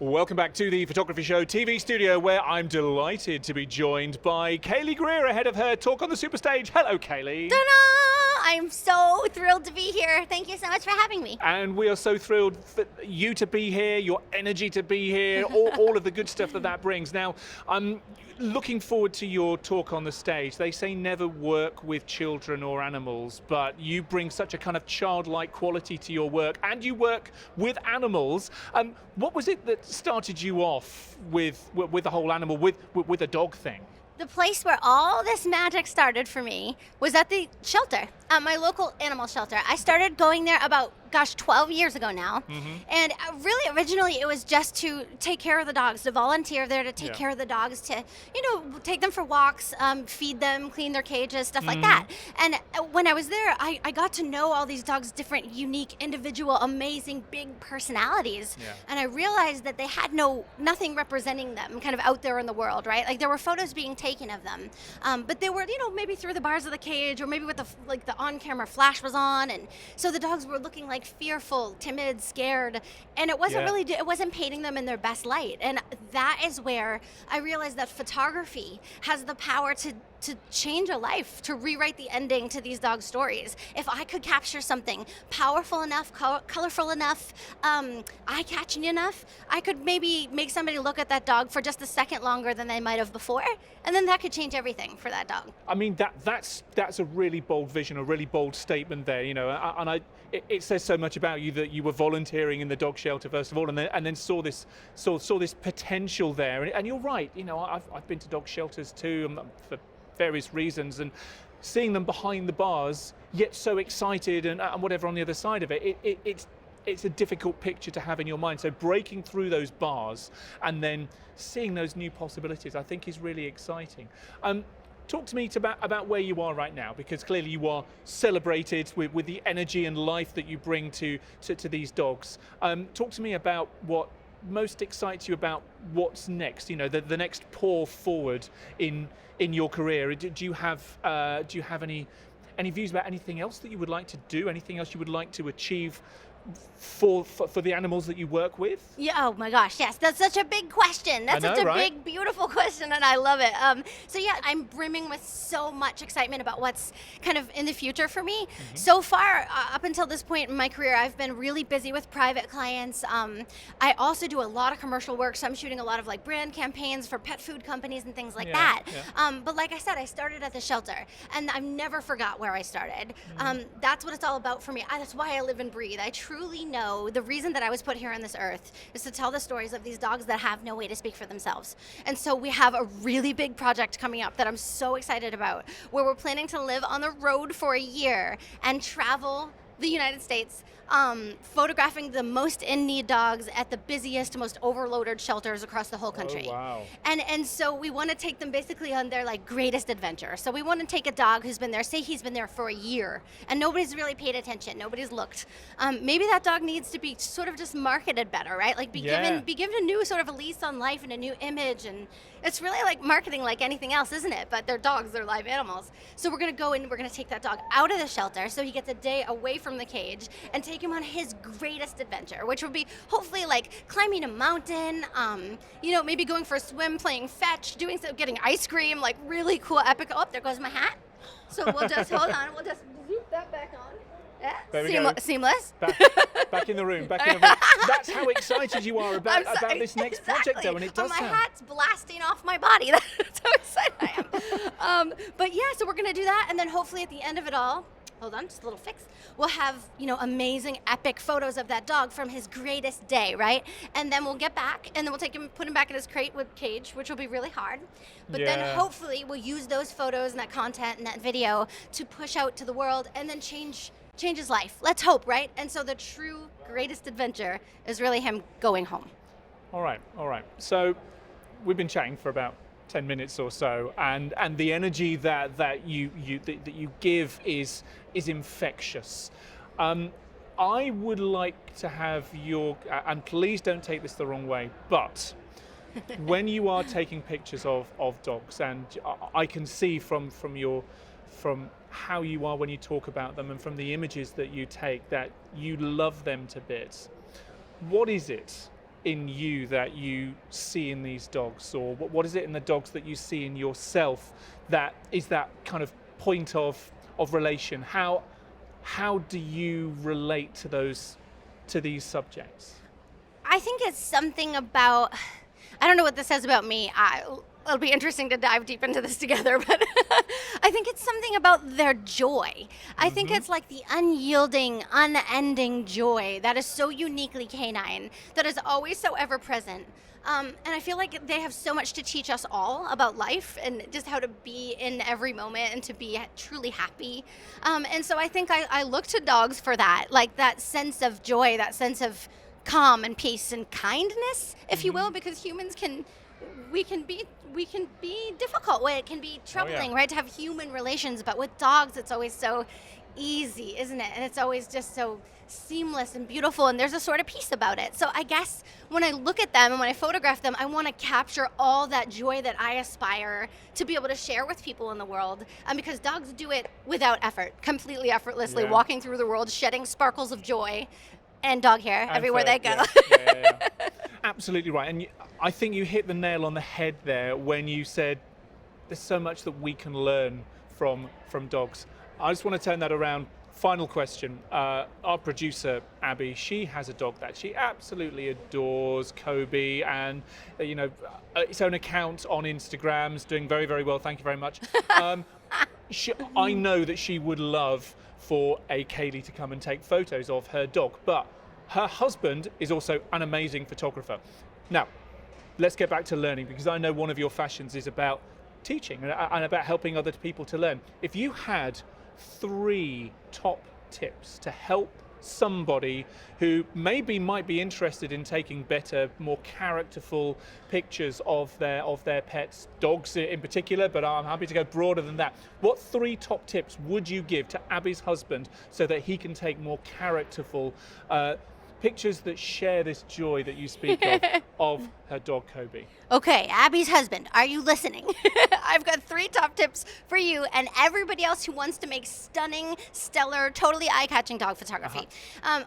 Welcome back to the Photography Show TV studio, where I'm delighted to be joined by Kaylee Greer ahead of her talk on the Superstage. Hello, Kaylee. Ta-da! I'm so thrilled to be here. Thank you so much for having me. And we are so thrilled for you to be here, your energy to be here, all of the good stuff that brings. Now, I'm looking forward to your talk on the stage. They say never work with children or animals, but you bring such a kind of childlike quality to your work, and you work with animals. What was it that started you off with the whole animal, with a dog thing? The place where all this magic started for me was at the shelter, at my local animal shelter. I started going there about 12 years ago now. And really originally it was just to take care of the dogs, to volunteer there to take care of the dogs, to, take them for walks, feed them, clean their cages, stuff like that. And when I was there, I got to know all these dogs' different, unique, individual, amazing, big personalities. And I realized that they had nothing representing them kind of out there in the world, right? Like there were photos being taken of them, but they were, maybe through the bars of the cage, or maybe with the on-camera flash was on, and so the dogs were looking like fearful, timid, scared, and it wasn't it wasn't painting them in their best light. And that is where I realized that photography has the power to change a life, to rewrite the ending to these dog stories. If I could capture something powerful enough, colorful enough, eye-catching enough, I could maybe make somebody look at that dog for just a second longer than they might have before, and then that could change everything for that dog. I mean, that's a really bold vision, a really bold statement there, and it says so much about you that you were volunteering in the dog shelter first of all, and then saw this potential there. And you're right, I've been to dog shelters too, for various reasons, and seeing them behind the bars, yet so excited and whatever on the other side of it, it's a difficult picture to have in your mind. So breaking through those bars and then seeing those new possibilities, I think is really exciting. Talk to me about where you are right now, because clearly you are celebrated with the energy and life that you bring to these dogs. Talk to me about what most excites you about what's next, the next pour forward in your career. Do you have any views about anything else that you would like to do, anything else you would like to achieve for the animals that you work with? Yeah, oh my gosh, yes, that's such a big question. That's such a big, beautiful question, and I love it. So yeah, I'm brimming with so much excitement about what's kind of in the future for me. So far, up until this point in my career, I've been really busy with private clients. I also do a lot of commercial work, so I'm shooting a lot of brand campaigns for pet food companies and things like that. But like I said, I started at the shelter, and I've never forgot where I started. That's what it's all about for me. That's why I live and breathe. I truly know the reason that I was put here on this earth is to tell the stories of these dogs that have no way to speak for themselves. And so we have a really big project coming up that I'm so excited about, where we're planning to live on the road for a year and travel the United States, photographing the most in-need dogs at the busiest, most overloaded shelters across the whole country. Oh, wow. And so we want to take them basically on their greatest adventure. So we want to take a dog who's been there, say he's been there for a year, and nobody's really paid attention, nobody's looked. Maybe that dog needs to be sort of just marketed better, right? Be given a new sort of a lease on life and a new image, and it's really like marketing like anything else, isn't it? But they're dogs, they're live animals. So we're going to go and we're going to take that dog out of the shelter so he gets a day away from the cage and take him on his greatest adventure, which would be hopefully climbing a mountain, maybe going for a swim, playing fetch, getting ice cream, really cool, epic. Oh, there goes my hat. So we'll just, hold on, we'll just zoop that back on. Yeah, seamless. Back in the room, That's how excited you are about this next project, though, and it does my sound. hat's blasting off my body. That's how excited I am. But yeah, so we're going to do that, and then hopefully at the end of it all, hold on, just a little fix, we'll have, amazing, epic photos of that dog from his greatest day, right? And then we'll get back, and then we'll take him, put him back in his crate with cage, which will be really hard. But then hopefully we'll use those photos and that content and that video to push out to the world and then change his life. Let's hope, right? And so the true greatest adventure is really him going home. All right. So we've been chatting for about 10 minutes or so, and the energy that you give is infectious. I would like to have your, and please don't take this the wrong way, but when you are taking pictures of dogs, and I can see from how you are when you talk about them and from the images that you take that you love them to bits. What is it in you that you see in these dogs, or what is it in the dogs that you see in yourself that is that kind of point of relation? How do you relate to these subjects? I think it's something about, I don't know what this says about me. It'll be interesting to dive deep into this together, but I think it's something about their joy. I think it's like the unyielding, unending joy that is so uniquely canine, that is always so ever present. And I feel like they have so much to teach us all about life and just how to be in every moment and to be truly happy. And so I think I look to dogs for that, like that sense of joy, that sense of calm and peace and kindness, if you will, because humans we can be difficult. It can be troubling, right, to have human relations, but with dogs it's always so easy, isn't it? And it's always just so seamless and beautiful, and there's a sort of peace about it. So I guess when I look at them and when I photograph them, I want to capture all that joy that I aspire to be able to share with people in the world, because dogs do it without effort, completely effortlessly, walking through the world, shedding sparkles of joy and dog hair everywhere they go. Yeah. Absolutely right. And I think you hit the nail on the head there when you said there's so much that we can learn from dogs. I just want to turn that around. Final question. Our producer, Abby, she has a dog that she absolutely adores, Kobe, and its own account on Instagram's doing very, very well. Thank you very much. I know that she would love for a Kaylee to come and take photos of her dog, but her husband is also an amazing photographer. Now, let's get back to learning, because I know one of your passions is about teaching and about helping other people to learn. If you had 3 top tips to help somebody who maybe might be interested in taking better, more characterful pictures of their pets, dogs in particular, but I'm happy to go broader than that. What 3 top tips would you give to Abby's husband so that he can take more characterful pictures that share this joy that you speak of her dog Kobe? Okay, Abby's husband, are you listening? I've got 3 top tips for you and everybody else who wants to make stunning, stellar, totally eye-catching dog photography.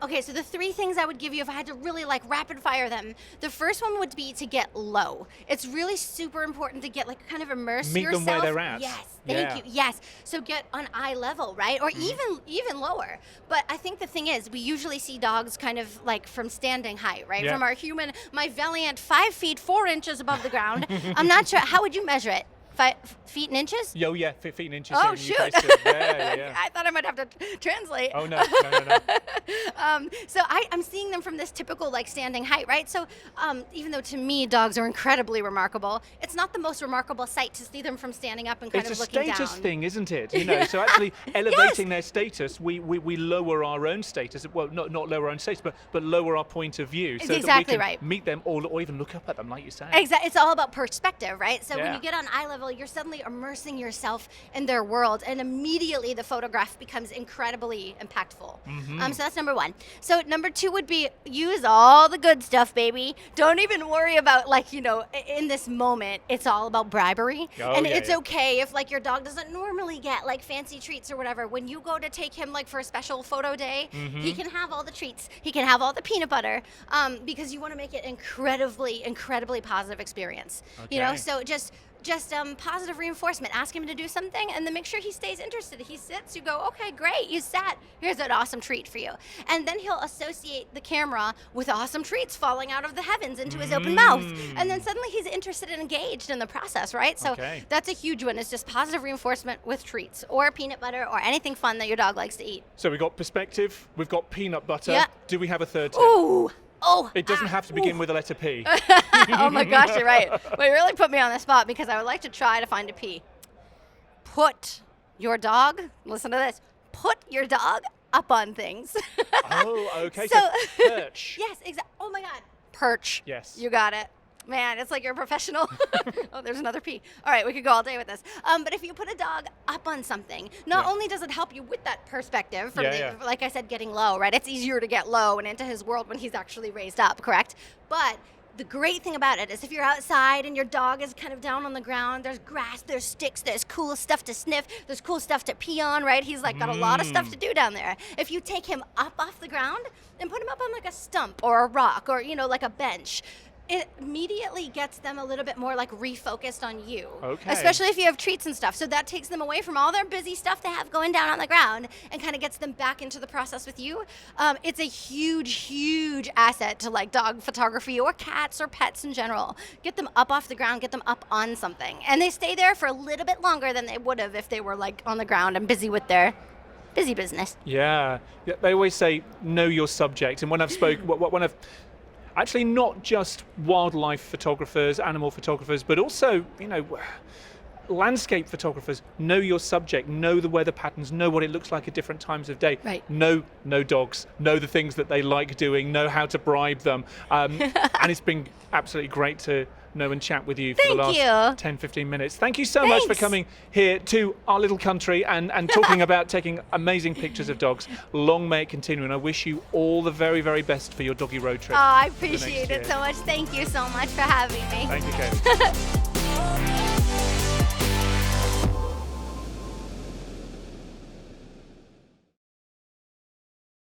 Okay, so the 3 things I would give you if I had to really rapid fire them. The first one would be to get low. It's really super important to get kind of immerse Meet yourself. them where they're at. Yes, thank you. Yes, so get on eye level, right? Or even lower. But I think the thing is, we usually see dogs kind of from standing height, right? Yeah. From our human, my valiant 5 feet 4 inches above the ground. I'm not sure. How would you measure it? 5 feet and inches? Oh yeah, feet and inches. Oh here in shoot! the UK, so yeah. I thought I might have to translate. Oh no. So I'm seeing them from this typical standing height, right? So even though to me dogs are incredibly remarkable, it's not the most remarkable sight to see them from standing up and kind of looking down. It's a status thing, isn't it? So actually elevating their status, we lower our own status. Well, not lower our own status, but lower our point of view, so exactly that we can right. meet them or even look up at them, like you say. Exactly. It's all about perspective, right? So when you get on eye level, you're suddenly immersing yourself in their world, and immediately the photograph becomes incredibly impactful. So that's number 1. So number 2 would be use all the good stuff, baby. Don't even worry about in this moment, it's all about bribery. It's okay if your dog doesn't normally get fancy treats or whatever. When you go to take him for a special photo day, he can have all the treats. He can have all the peanut butter, because you want to make it incredibly positive experience. So just positive reinforcement. Ask him to do something and then make sure he stays interested. He sits, you go, okay, great, you sat. Here's an awesome treat for you. And then he'll associate the camera with awesome treats falling out of the heavens into his open mouth. And then suddenly he's interested and engaged in the process, right? So that's a huge one. It's just positive reinforcement with treats or peanut butter or anything fun that your dog likes to eat. So we've got perspective, we've got peanut butter. Yeah. Do we have a third tip? Ooh. It doesn't have to begin with the letter P. Oh my gosh, you're right. Well, you really put me on the spot because I would like to try to find a P. Put your dog, listen to this, put your dog up on things. Oh, okay. So perch. Yes, exactly. Oh my God. Perch. Yes. You got it. Man, it's like you're a professional. Oh, there's another P. All right, we could go all day with this. But if you put a dog up on something, not only does it help you with that perspective from like I said, getting low, right? It's easier to get low and into his world when he's actually raised up, correct? But The great thing about it is if you're outside and your dog is kind of down on the ground, there's grass, there's sticks, there's cool stuff to sniff, there's cool stuff to pee on, right? He's like got a lot of stuff to do down there. If you take him up off the ground and put him up on like a stump or a rock or, like a bench, it immediately gets them a little bit more like refocused on you. Okay. Especially if you have treats and stuff. So that takes them away from all their busy stuff they have going down on the ground and kind of gets them back into the process with you. It's a huge, huge asset to like dog photography or cats or pets in general. Get them up off the ground, get them up on something. And they stay there for a little bit longer than they would have if they were like on the ground and busy with their busy business. Yeah. They always say, know your subject. And when I've actually not just wildlife photographers, animal photographers, but also, landscape photographers, know your subject, know the weather patterns, know what it looks like at different times of day. Right. Know dogs, know the things that they like doing, know how to bribe them. And it's been absolutely great to know and chat with you for the last 10, 15 minutes. Thank you so much for coming here to our little country and talking about taking amazing pictures of dogs. Long may it continue, and I wish you all the very, very best for your doggy road trip. Oh, I appreciate it so much. Thank you so much for having me. Thank you, Kaylee.